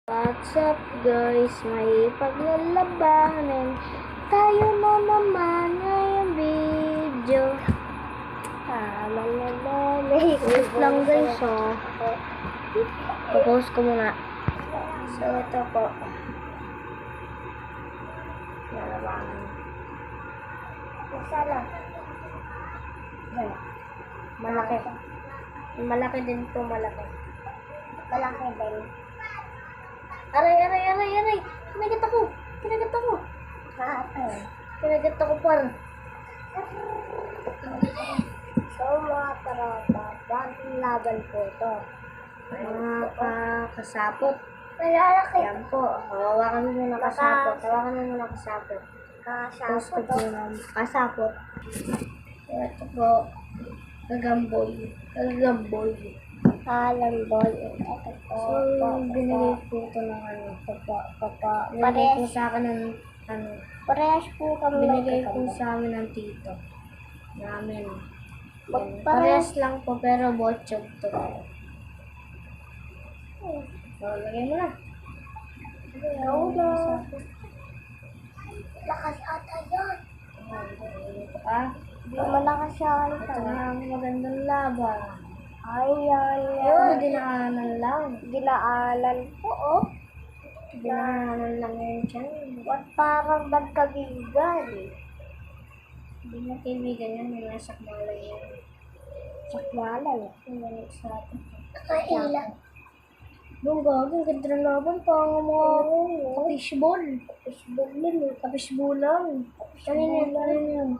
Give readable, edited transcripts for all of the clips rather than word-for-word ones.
What's up guys? May paglalabanan tayo na naman ngayong video. Wait lang guys Pupause ko muna. So ito po. Lalabanan. Isa lang. Malaki. Malaki din po, malaki. Malaki din. Aray. Kinagat ako. Kinagat ako par. So mga tarota, bagong laban po ito. Mga kasapot. Yan po. Hawakan mo muna kasapot. Kasapot. Ito po. Gagamboy. Ito po. So, binigay po ito ng binigay po sa akin ng parehas po kami. Binigay po sa amin ng tito namin. Parehas lang po pero botchog to. So, lagay mo na. Lakas ata yun. Di malakas siya. Ito na ang magandang laban. Dinaanan lang. Dinaanan po, Dinaanan lang yun dyan. Parang nagkabigan. Hindi na kaibigan yan. May sakmala yan. Sakmala? Nakailan. Nung gagawin, ganda ng laban. Parang mga kapishbol. Kapishbol lang. Kanina yan.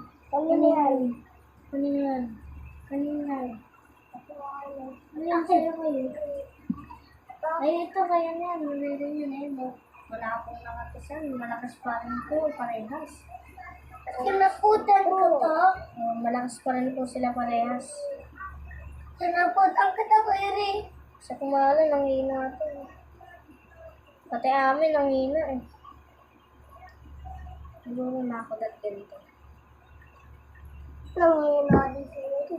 Ay, ito kaya na yan. Meron yun eh. Wala akong nakatisan. Malakas pa rin po. Parehas. Sinaputan ko to. Malakas pa rin po sila parehas. Sinaputan ko to, Iri. Sa kumala, nanghina ito. Pati amin, nanghina eh. Siguro na ako dati dito. Nanghina din sila ito.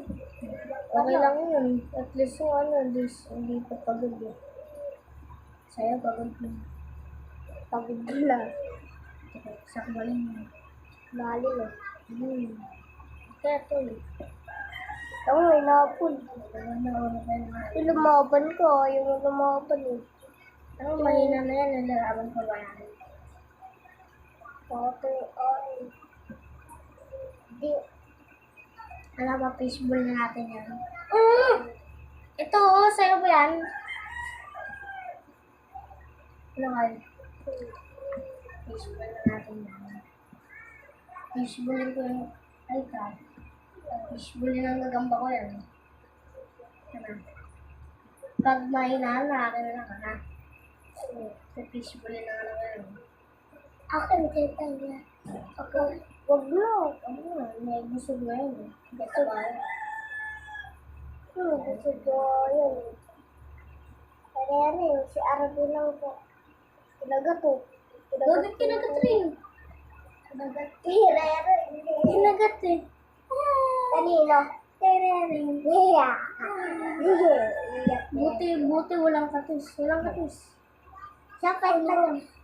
Okay lang yun. At least yung hindi pa pagod eh. Saya pagod na. Pagod na. Sakbalin mo. Mali eh. Kaya ito eh. Ito may napon. Yung lumaban ko. Yung lumaban eh. Ang mahina na yan. Nalalaban ko ba yan? Di. Alam ba, fishbowl na natin yan. Ito, sa'yo ba yan? Ano kayo? Fishbowl na natin yan. Fishbowl ko yung... Ay ka. Fishbowl yung gagamba ko yan. Pag mahina, akin na lang ha. So, fishbowl na lang yan. Akin, kita yan. Okay. Wag mo. May busog na yun. Gata ba yun? Busog na yun. Kaya rin, si Arabi lang po. Kinagat po. Kinagat rin. Kinagat eh. Kanino? Kaya rin. Buti walang katis.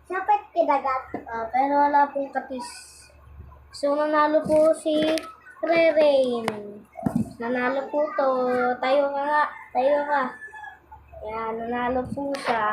Sapit kinagat. Pero wala pong katis. So, nanalo po si Rerain. Nanalo po to. Tayo ka. Kaya, nanalo po siya.